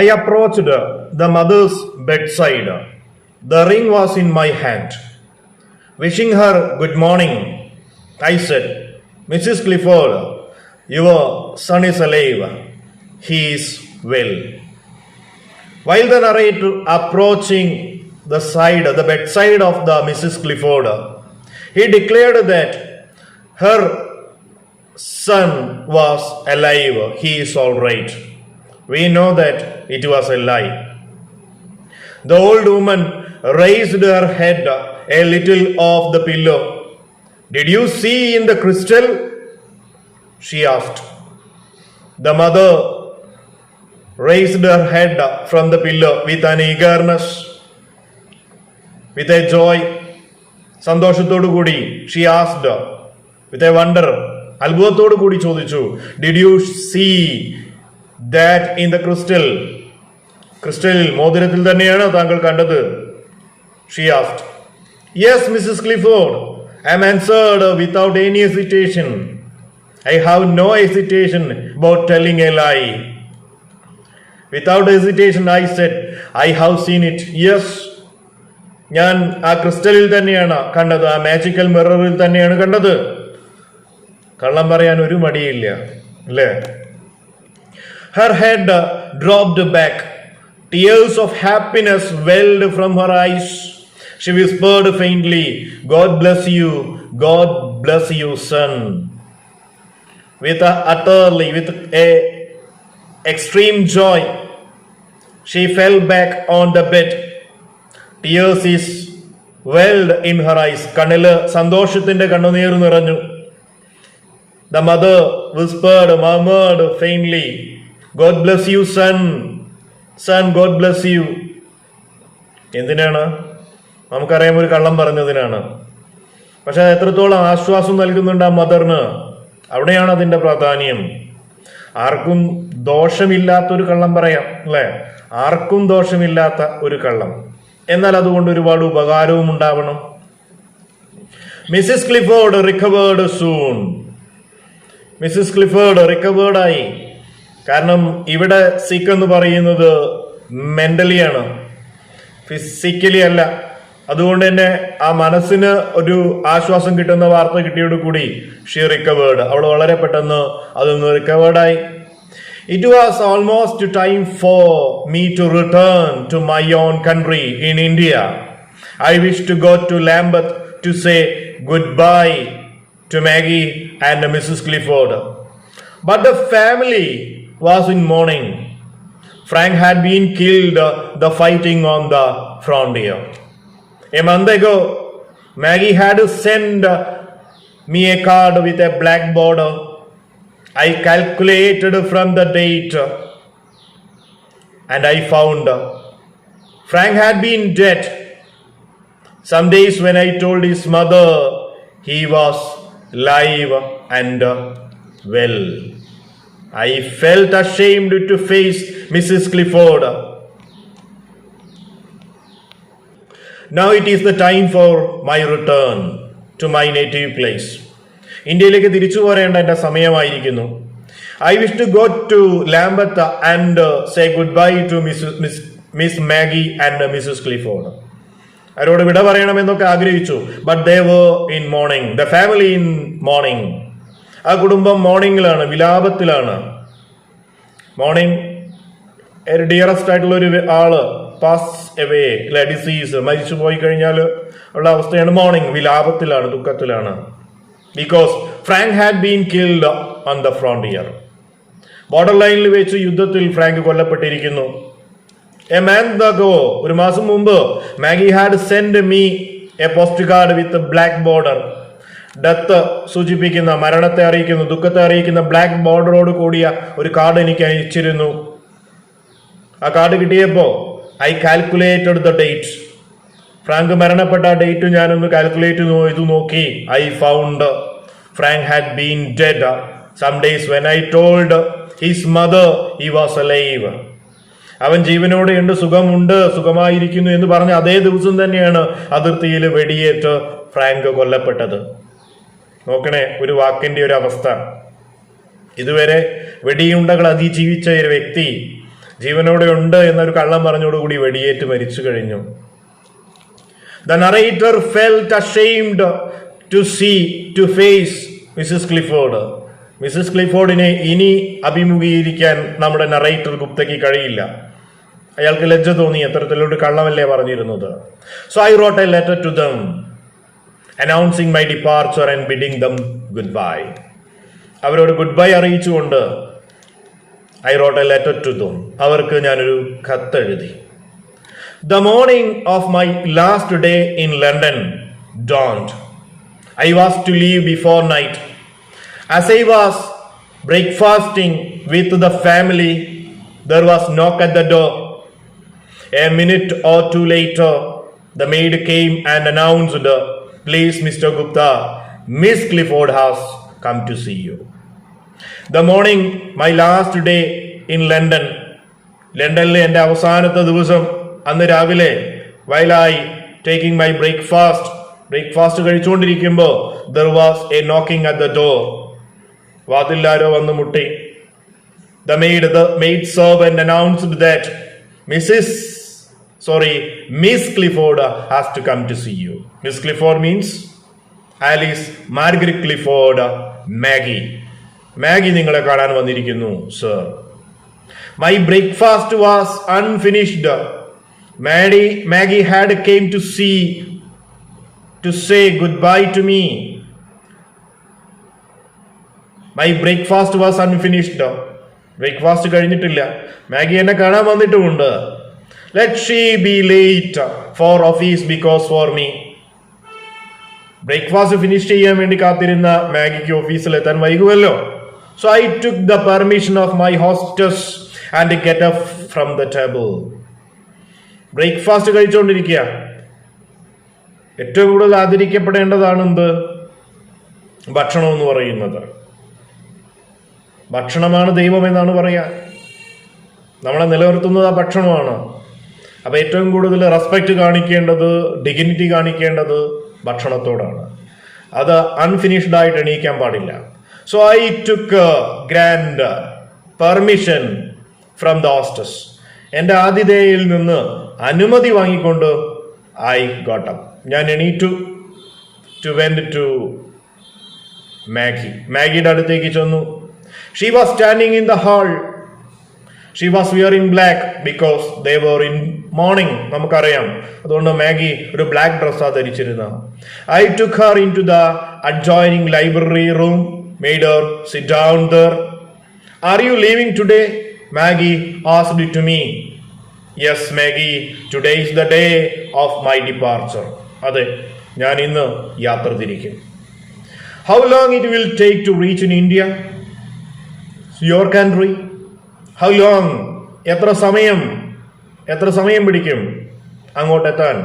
I approached the mother's bedside. The ring was in my hand. Wishing her good morning, I said, "Mrs. Clifford, your son is alive. He is well." While the narrator approaching the bedside of the Mrs. Clifford, he declared that her son was alive. He is all right. We know that it was a lie. The old woman raised her head a little off the pillow. "Did you see in the crystal?" she asked. The mother raised her head from the pillow with an eagerness, with a joy. സന്തോഷത്തോടു കൂടി she asked, with a wonder, അത്ഭുതത്തോടു കൂടി ചോദിച്ചു, "Did you see that in the crystal?" Crystal മോതിരത്തിൽ തന്നെയാണോ താങ്കൾ കണ്ടത്? She asked. "Yes, Mrs. Clifford," I answered without any hesitation. I have no hesitation about telling a lie. Without hesitation I said, "I have seen it. Yes." ഞാൻ ആ ക്രിസ്റ്റലിൽ തന്നെയാണ് കണ്ടത്, ആ magical മിററിൽ തന്നെയാണ് കണ്ടത്. കള്ളം പറയാൻ ഒരു മടിയില്ല, അല്ലേ? Her head dropped back. Tears of happiness welled from her eyes. She whispered faintly, "God bless you. God bless you, son." With a extreme joy, she fell back on the bed. Tears is welled in her eyes. കണ്ണില് സന്തോഷത്തിന്റെ കണ്ണുനീർ നിറഞ്ഞു. The mother murmured faintly, "God bless you, son. Son, God bless you." എന്തിനാണ്? നമുക്കറിയാം, ഒരു കള്ളം പറഞ്ഞതിനാണ്. പക്ഷെ എത്രത്തോളം ആശ്വാസം നൽകുന്നുണ്ട് ആ മദറിന്, അവിടെയാണ് അതിന്റെ പ്രാധാന്യം. ആർക്കും ദോഷമില്ലാത്തൊരു കള്ളം പറയാം, അല്ലെ? ആർക്കും ദോഷമില്ലാത്ത ഒരു കള്ളം, എന്നാൽ അതുകൊണ്ട് ഒരുപാട് ഉപകാരവും ഉണ്ടാവണം. Mrs Clifford recovered soon. Mrs Clifford റിക്കവേർഡായി. കാരണം ഇവിടെ സിക്ക് എന്ന് പറയുന്നത് മെന്റലി ആണ്, ഫിസിക്കലി അല്ല. അതുകൊണ്ട് തന്നെ ആ മനസ്സിന് ഒരു ആശ്വാസം കിട്ടുന്ന വാർത്ത കിട്ടിയോട് കൂടി ഷീ റിക്കവേർഡ്. അവൾ വളരെ പെട്ടെന്ന് അതൊന്ന് റിക്കവേർഡായി. It was almost time for me to return to my own country in India. I wished to go to Lambeth to say goodbye to Maggie and Mrs. Clifford. But the family was in mourning. Frank had been killed the fighting on the frontier. A month ago, Maggie had sent me a card with a black border. I calculated from the date and I found Frank had been dead. Some days when I told his mother, he was alive and well. I felt ashamed to face Mrs. Clifford. Now it is the time for my return to my native place. ഇന്ത്യയിലേക്ക് തിരിച്ചു പോരേണ്ട എന്റെ സമയമായിരിക്കുന്നു. I wish to go to Lambeth and say goodbye to Miss Maggie and Mrs. Clifford. അവരോട് വിട പറയണമെന്നൊക്കെ ആഗ്രഹിച്ചു. But they were in mourning. The family in mourning. ആ കുടുംബം മോർണിംഗിലാണ്, വിലാപത്തിലാണ്. Morning, ഒരു dearest ആയിട്ടുള്ള ഒരു ആള് പാസ് എവേ, അല്ലെ, ഡിസീസ്, മരിച്ചു പോയി കഴിഞ്ഞാൽ ഉള്ള അവസ്ഥയാണ് മോർണിംഗ്. വിലാപത്തിലാണ്, ദുഃഖത്തിലാണ്. Because Frank had been killed on the frontier. Border ലൈനിൽ വെച്ച് യുദ്ധത്തിൽ ഫ്രാങ്ക് കൊല്ലപ്പെട്ടിരിക്കുന്നു. A month ago, ഒരു മാസം മുമ്പ്, Maggie had sent me a postcard with a black border. Death സൂചിപ്പിക്കുന്ന, മരണത്തെ അറിയിക്കുന്ന, ദുഃഖത്തെ അറിയിക്കുന്ന ബ്ലാക്ക് ബോർഡറോട് കൂടിയ ഒരു കാർഡ് എനിക്ക് അയച്ചിരുന്നു. ആ കാർഡ് കിട്ടിയപ്പോ I calculated the date. Frank മരണപ്പെട്ട ഡേറ്റ് ഞാനൊന്ന് കാൽക്കുലേറ്റ് ചെയ്തു നോക്കി. I found Frank had been dead some days when I told his mother he was alive. അവൻ ജീവനോടെയുണ്ട്, സുഖമായിരിക്കുന്നു എന്ന് പറഞ്ഞ അതേ ദിവസം തന്നെയാണ് അതിർത്തിയിൽ വെടിയേറ്റ് ഫ്രാങ്ക് കൊല്ലപ്പെട്ടത്. നോക്കണേ ഒരു വാക്കിന്റെ ഒരു അവസ്ഥ. ഇതുവരെ വെടിയുണ്ടകൾ അതിജീവിച്ച ഒരു വ്യക്തി ജീവനോടെ ഉണ്ട് എന്നൊരു കള്ളം പറഞ്ഞോടുകൂടി വെടിയേറ്റ് മരിച്ചു കഴിഞ്ഞു. The narrator felt ashamed to face Mrs. Clifford. Mrs ക്ലിഫോർഡിനെ ഇനി അഭിമുഖീകരിക്കാൻ നമ്മുടെ നറേറ്റർ ഗുപ്തയ്ക്ക് കഴിയില്ല. അയാൾക്ക് ലജ്ജ തോന്നി, അത്തരത്തിലൊരു കള്ളമല്ലേ പറഞ്ഞിരുന്നത്. So I wrote a letter to them announcing my departure and bidding them good bye. അവരോട് ഗുഡ് ബൈ അറിയിച്ചുകൊണ്ട് I wrote a letter to them, അവർക്ക് ഞാനൊരു കത്തെഴുതി. The morning of my last day in London dawned. I was to leave before night. As I was breakfasting with the family, there was knock at the door. A minute or two later, the maid came and announced, "Please, Mr. Gupta, Miss Clifford has come to see you." The morning, my last day in London. ലണ്ടനിലെ എൻ്റെ അവസാനത്തെ ദിവസം അന്ന് രാവിലെ, while I taking my breakfast കഴിച്ചുകൊണ്ടിരിക്കുമ്പോൾ there was a knocking at the door. വാതിലാരോ വന്ന് മുട്ടി. The maid servant announced that Miss Clifford has to come to see you. Miss Clifford means Alice Margaret Clifford, Maggie നിങ്ങളെ കാണാൻ വന്നിരിക്കുന്നു, sir. My breakfast was unfinished. Maggie had came to say goodbye to me. My breakfast was unfinished. Breakfast കഴിഞ്ഞിട്ടില്ല. Maggi എന്നെ കാണാൻ വന്നിട്ടുമുണ്ട്. Let she be late for office because for me. Breakfast finish ചെയ്യാൻ വേണ്ടി കാത്തിരുന്ന മാഗിക്ക് ഓഫീസിൽ എത്താൻ വൈകുമല്ലോ. So I took the permission of my hostess and get up from the table. Breakfast കഴിച്ചുകൊണ്ടിരിക്കുക. ഏറ്റവും കൂടുതൽ ആദരിക്കപ്പെടേണ്ടതാണ് എന്ത്? ഭക്ഷണം എന്ന് പറയുന്നത്. ഭക്ഷണമാണ് ദൈവം എന്നാണ് പറയാ. നമ്മളെ നിലനിർത്തുന്നത് ആ ഭക്ഷണമാണ്. അപ്പൊ ഏറ്റവും കൂടുതൽ റെസ്പെക്ട് കാണിക്കേണ്ടത്, ഡിഗ്നിറ്റി കാണിക്കേണ്ടത് ഭക്ഷണത്തോടാണ്. അത് അൺഫിനിഷ്ഡ് ആയിട്ട് എണീക്കാൻ പാടില്ല. So I took grand permission from the hostess. എൻ്റെ ആതിഥേയിൽ നിന്ന് അനുമതി വാങ്ങിക്കൊണ്ട് ഐ ഗോട്ട് അപ്പ്. ഞാൻ എണീറ്റു. ടു വെന്റ് ടു മാഗിയുടെ അടുത്തേക്ക് ചെന്നു. She was standing in the hall. She was wearing black because they were in mourning. നമുക്കറിയാം, അതുകൊണ്ട് മാഗി ഒരു ബ്ലാക്ക് ഡ്രസ്സാണ് ധരിച്ചിരുന്നത്. I took her into the adjoining library room, made her sit down there. Are you leaving today? Maggie asked to me. Yes, Maggie, today is the day of my departure. അതെ, ഞാൻ ഇന്ന് യാത്ര തിരിക്കും. How long it will take to reach in India? Your country? How long? എത്ര സമയം പിടിക്കും അങ്ങോട്ടെത്താൻ?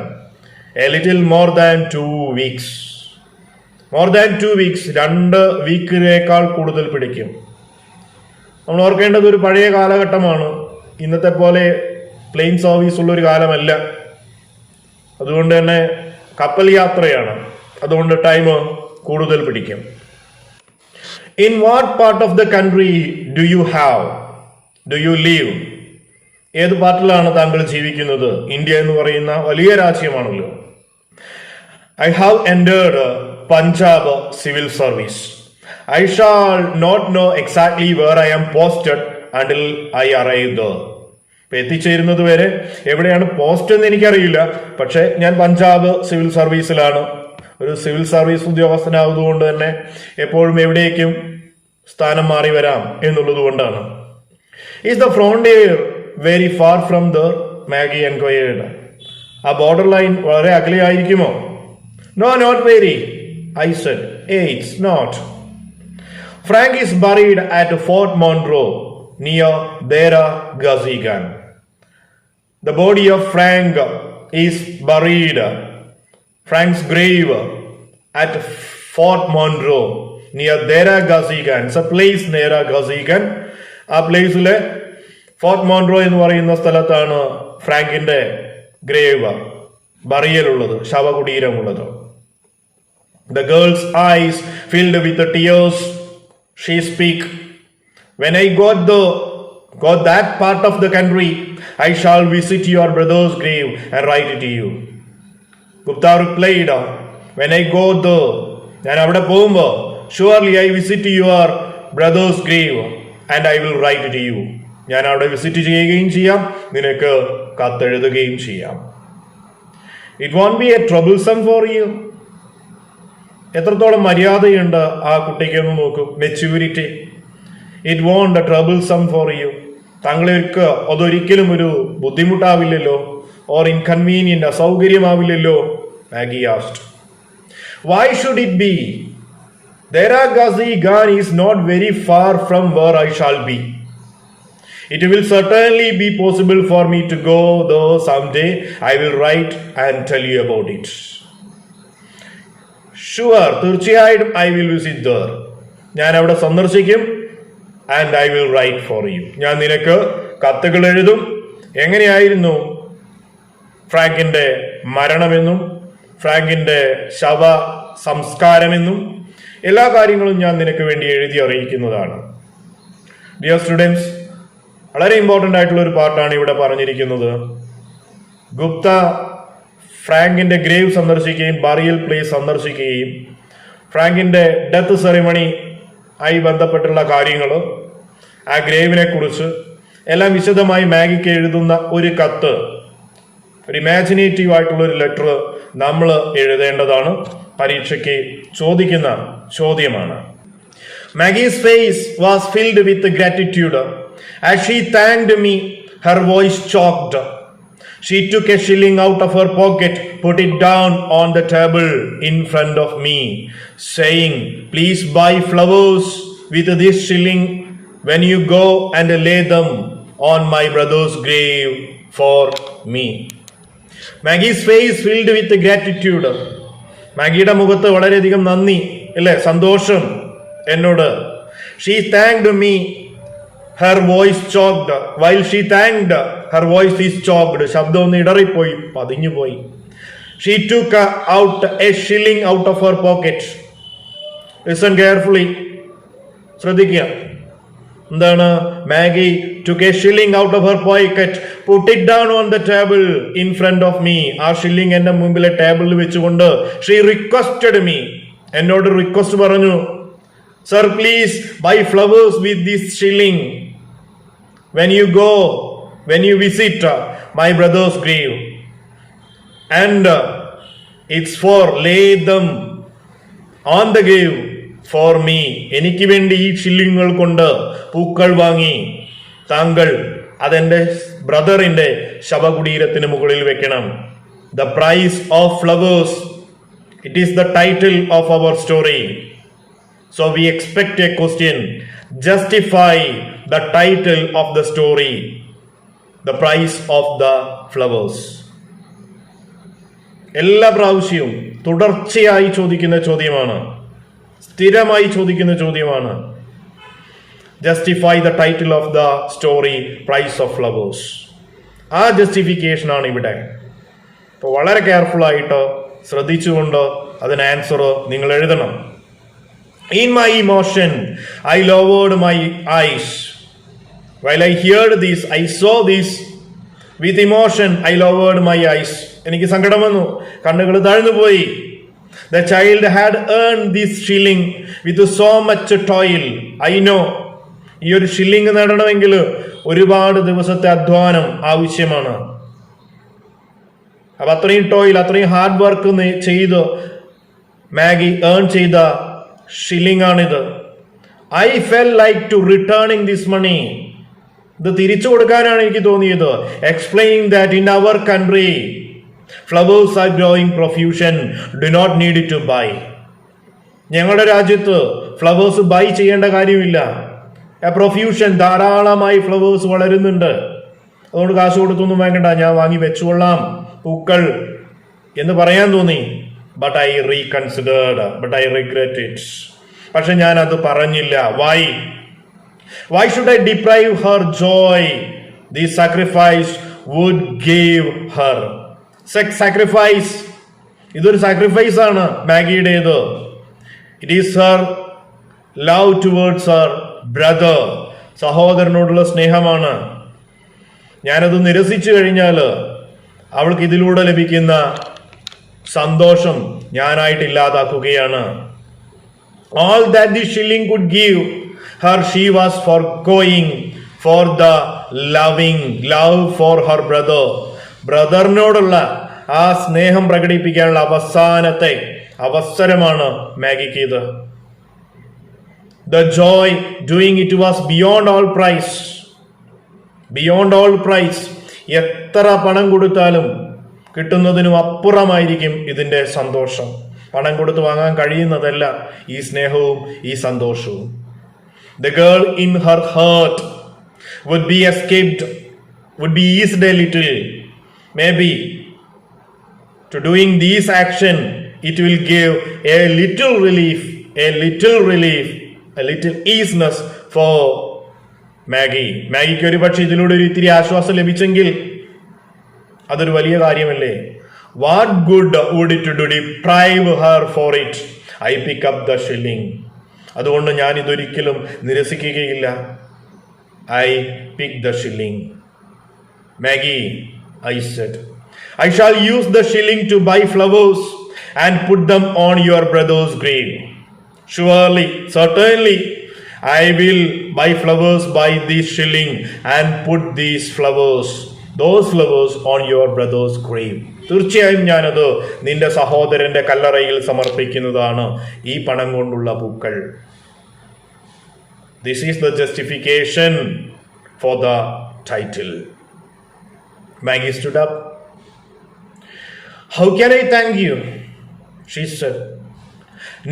A little more than 2 weeks. More than 2 weeks. 2 വീക്കിനേക്കാൾ കൂടുതൽ പിടിക്കും. നമ്മൾ ഓർക്കേണ്ടത് ഒരു പഴയ കാലഘട്ടമാണ്. ഇന്നത്തെ പോലെ പ്ലെയിൻ സർവീസ് ഉള്ളൊരു കാലമല്ല. അതുകൊണ്ട് തന്നെ കപ്പൽ യാത്രയാണ്. അതുകൊണ്ട് ടൈം കൂടുതൽ പിടിക്കും. In what part of the country do you live? ഏത് പാർട്ടിലാണ് താങ്കൾ ജീവിക്കുന്നത്? ഇന്ത്യ എന്ന് പറയുന്ന വലിയ രാജ്യമാണല്ലോ. I have entered Punjab civil service. I shall not know exactly where I am posted until I arrive there. എത്തിച്ചേരുന്നത് വരെ എവിടെയാണ് പോസ്റ്റ് എന്ന് എനിക്കറിയില്ല. പക്ഷെ ഞാൻ പഞ്ചാബ് സിവിൽ സർവീസിലാണ്. ഒരു സിവിൽ സർവീസ് ഉദ്യോഗസ്ഥനായതുകൊണ്ട് തന്നെ എപ്പോഴും എവിടേക്കും സ്ഥാനം മാറി വരാം എന്നുള്ളത് കൊണ്ടാണ്. Is the frontier very far from there? Maggie enquired. ആ ബോർഡർ ലൈൻ വളരെ അകലെയായിരിക്കുമോ? No, not very, I said. It's not. Frank is buried at Fort Monroe near Dera Gazigan. The body of Frank is buried, Frank's grave, at Fort Monroe near Dera Gazigan. It's a place near Gazigan. ആ പ്ലേസിലെ fort മോൺറോ എന്ന് പറയുന്ന സ്ഥലത്താണ് ഫ്രാങ്കിന്റെ grave, ബറിയലുള്ളത്, ശവകുടീരമുള്ളത്. The girl's eyes filled with tears. She speak. When I got there, Go that part of the country. I shall visit your brother's grave and write it to you. Gupta replied, when I go there, ഞാൻ അവിടെ പോകുമ്പോൾ surely I visit your brother's grave and I will write it to you. ഞാൻ അവിടെ visit ചെയ്യുകയും ചെയ്യാം, നിനക്ക് കത്തെഴുതുകയും ചെയ്യാം. It won't be a troublesome for you. എത്രത്തോളം മര്യാദയുണ്ട് ആ കുട്ടിക്ക് എന്ന് നോക്കൂ, maturity. It won't troublesome for you. താങ്കൾക്ക് അതൊരിക്കലും ഒരു ബുദ്ധിമുട്ടാവില്ലല്ലോ, or inconvenient, അസൗകര്യമാവില്ലല്ലോ. Maggie asked. Why should it be? Deragazi Gan is not very far from where I shall be. It will certainly be possible for me to go there someday. I will write and tell you about it. Sure, തീർച്ചയായും I will visit there. ഞാൻ അവിടെ സന്ദർശിക്കും. And I will write for you. ഞാൻ നിനക്ക് കത്തുകൾ എഴുതും. എങ്ങനെയായിരുന്നു ഫ്രാങ്കിന്റെ മരണമെന്നും ഫ്രാങ്കിന്റെ ശവ സംസ്കാരമെന്നും എല്ലാ കാര്യങ്ങളും ഞാൻ നിനക്ക് വേണ്ടി എഴുതി അറിയിക്കുന്നതാണ്. ഡിയർ സ്റ്റുഡൻസ്, വളരെ ഇമ്പോർട്ടൻ്റ് ആയിട്ടുള്ള ഒരു പാർട്ടാണ് ഇവിടെ പറഞ്ഞിരിക്കുന്നത്. ഗുപ്ത ഫ്രാങ്കിന്റെ ഗ്രേവ് സന്ദർശിക്കുകയും ബറിയൽ പ്ലേസ് സന്ദർശിക്കുകയും ഫ്രാങ്കിന്റെ ഡെത്ത് സെറിമണി ആയി ബന്ധപ്പെട്ടുള്ള കാര്യങ്ങൾ, ആ ഗ്രേവിനെ കുറിച്ച് എല്ലാം വിശദമായി മാഗിക്ക് എഴുതുന്ന ഒരു കത്ത്, ഒരു ഇമാജിനേറ്റീവ് ആയിട്ടുള്ള ഒരു ലെറ്റർ നമ്മൾ എഴുതേണ്ടതാണ്. പരീക്ഷയ്ക്ക് ചോദിക്കുന്ന ചോദ്യമാണ്. Maggie's face was filled with gratitude. As she thanked me, her voice choked. She took a shilling out of her pocket, put it down on the table in front of me, saying, "Please buy flowers with this shilling when you go and lay them on my brother's grave for me." Maggie's face filled with gratitude. മാഗിയുടെ മുഖത്ത് വളരെയധികം നന്ദി, അല്ലേ, സന്തോഷം എന്നോട്. She thanked me. Her voice choked. While she thanked, her voice is choked. ശബ്ദം ഒന്ന് ഇടറിപ്പോയി, പതിഞ്ഞുപോയി. She took out a shilling out of her pocket. Listen carefully. ശ്രദ്ധിക്കുക. എന്താണ്? Maggi took a shilling out of her pocket, put it down on the table in front of me. ആ shilling എന്റെ മുമ്പിലെ ടേബിളിൽ വെച്ചുകൊണ്ട് she requested me, എന്നോട് request പറഞ്ഞു, "Sir, please buy flowers with this shilling when you visit my brother's grave, and it's for lay them on the grave for me." എനിക്ക് വേണ്ടി ഈ ഷില്ലിങ്ങുകൾ കൊണ്ട് പൂക്കൾ വാങ്ങി താങ്കൾ അതെന്റെ ബ്രദറിന്റെ ശവകുടീരത്തിന് മുകളിൽ വെക്കണം. The price of flowers, it is the title of our story. So we expect a question. Justify the title of the story. The price of the flowers. എല്ലാ പ്രാവശ്യവും തുടർച്ചയായി ചോദിക്കുന്ന ചോദ്യമാണ്, സ്ഥിരമായി ചോദിക്കുന്ന ചോദ്യമാണ്. Justify the title of the story, price of flowers. ആ justification ആണ് ഇവിടെ. അപ്പോൾ വളരെ കെയർഫുൾ ആയിട്ട് ശ്രദ്ധിച്ചുകൊണ്ട് അതിന് ആൻസർ നിങ്ങൾ എഴുതണം. In my emotion, I lowered my eyes. While I heard this, I saw this. With emotion, I lowered my eyes. എനിക്ക് സങ്കടം വന്നു, കണ്ണുകൾ താഴ്ന്നുപോയി. The child had earned this shilling with so much toil. I know. ഈ ഒരു shilling നേടണമെങ്കിൽ ഒരുപാട് ദിവസത്തെ അധ്വാനം ആവശ്യമാണ്. അപ്പൊ അത്രയും ടോയിൽ, അത്രയും ഹാർഡ് വർക്ക് ചെയ്ത് മാഗി ഏൺ ചെയ്ത ഷില്ലിംഗ് ആണിത്. I felt like to returning this money. ഇത് തിരിച്ചു കൊടുക്കാനാണ് എനിക്ക് തോന്നിയത്. Explaining that in our country flowers are growing profusion, do not need to buy. ഞങ്ങളുടെ രാജ്യത്ത് ഫ്ലവേഴ്സ് ബൈ ചെയ്യേണ്ട കാര്യമില്ല. പ്രൊഫ്യൂഷൻ, ധാരാളമായി ഫ്ലവേഴ്സ് വളരുന്നുണ്ട്. അതുകൊണ്ട് കാശ് കൊടുത്തൊന്നും വാങ്ങണ്ട, ഞാൻ വാങ്ങി വെച്ചുകൊള്ളാം പൂക്കൾ എന്ന് പറയാൻ തോന്നി. But I reconsidered, but I regret it. പക്ഷെ ഞാൻ അത് പറഞ്ഞില്ല. Why should I deprive her joy the sacrifice would give her. Sacrifice, ഇതൊരു സാക്രിഫൈസ് ആണ് മാഗിയുടേത്. It is her love towards her brother. സഹോദരനോടുള്ള സ്നേഹമാണ്. ഞാനത് നിരസിച്ചു കഴിഞ്ഞാൽ അവൾക്ക് ഇതിലൂടെ ലഭിക്കുന്ന സന്തോഷം ഞാനായിട്ട് ഇല്ലാതാക്കുകയാണ്. All that the shilling could give her she was foregoing for the love for her brother. ബ്രദറിനോടുള്ള ആ സ്നേഹം പ്രകടിപ്പിക്കാനുള്ള അവസാനത്തെ അവസരമാണ് മാഗിക്ക് ഇത്. The joy doing it was beyond all price. Beyond all price. എത്ര പണം കൊടുത്താലും കിട്ടുന്നതിനും അപ്പുറമായിരിക്കും ഇതിന്റെ സന്തോഷം. പണം കൊടുത്ത് വാങ്ങാൻ കഴിയുന്നതല്ല ഈ സ്നേഹവും ഈ സന്തോഷവും. The girl in her heart would be escaped, would be eased a little. Maybe to doing this action, it will give a little relief, a little easiness for Maggie. മാഗിക്ക് ഒരു പക്ഷേ ഇതിലൂടെ ഒരു ഇത്തിരി ആശ്വാസം ലഭിച്ചെങ്കിൽ അതൊരു വലിയ കാര്യമല്ലേ? What good would it to deprive her for it? I pick up the shilling. അതുകൊണ്ട് ഞാൻ ഇതൊരിക്കലും നിരസിക്കുകയില്ല. I pick the shilling. Maggie, I said, I shall use the shilling to buy flowers and put them on your brother's grave. Surely, certainly, I will buy flowers by this shilling and put those flowers on your brother's grave. തീർച്ചയായും ഞാനത് നിന്റെ സഹോദരന്റെ കല്ലറയിൽ സമർപ്പിക്കുന്നതാണ്, ഈ പണം കൊണ്ടുള്ള പൂക്കൾ. This is the justification for the title. Maggie stood up. How can I thank you? She said.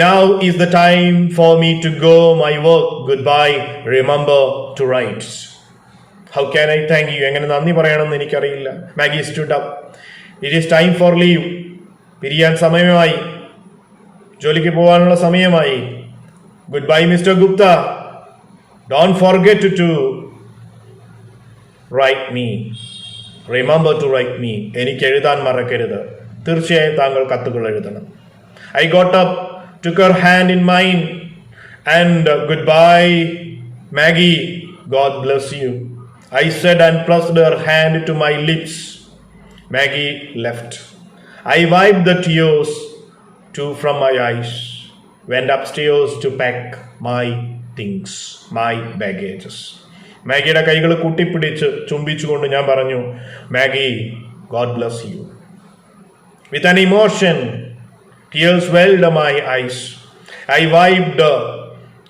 Now is the time for me to go my work. Goodbye. Remember to write. How can I thank you? എങ്ങനെ നന്ദി പറയണമെന്ന് എനിക്കറിയില്ല. Maggie stood up. It is time for leave. പിരിയാൻ സമയമായി, ജോലിക്ക് പോകാനുള്ള സമയമായി. Goodbye, Mr. Gupta. Don't forget to write me. Remember to write me. എനിക്ക് എഴുതാൻ മറക്കരുത്. തീർച്ചയായും താങ്കൾ കത്തുകൾ എഴുതണം. I got up, took her hand in mine, and goodbye, Maggie. God bless you, I said and pressed her hand to my lips. Maggie left. I wiped the tears too from my eyes, went upstairs to pack my things, my baggages. മാഗിയുടെ കൈകൾ കൂട്ടിപ്പിടിച്ച് ചുംബിച്ചുകൊണ്ട് ഞാൻ പറഞ്ഞു, Maggi, God bless you. With an emotion, tears welled my eyes. I wiped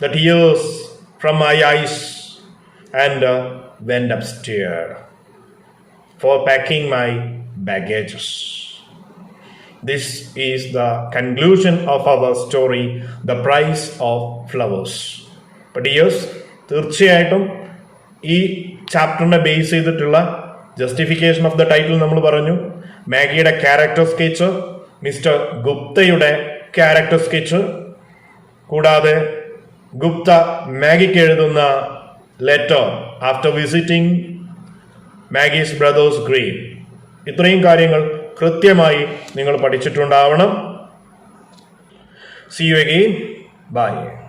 the tears from my eyes and went upstairs for packing my baggages. This is the conclusion of our story, The Price of Flowers. But yes, തീർച്ചയായിട്ടും ഈ ചാപ്റ്ററിനെ base ചെയ്തിട്ടുള്ള justification of the title നമ്മൾ പറഞ്ഞു. മാഗിയുടെ character sketch, mister ഗുപ്തയുടെ character sketch, കൂടാതെ ഗുപ്ത മാഗിക്ക് എഴുതുന്ന letter after visiting Maggie's brother's grave. ഇത്രയും കാര്യങ്ങൾ കൃത്യമായി നിങ്ങൾ പഠിച്ചിട്ടുണ്ടാവണം. See you again. Bye.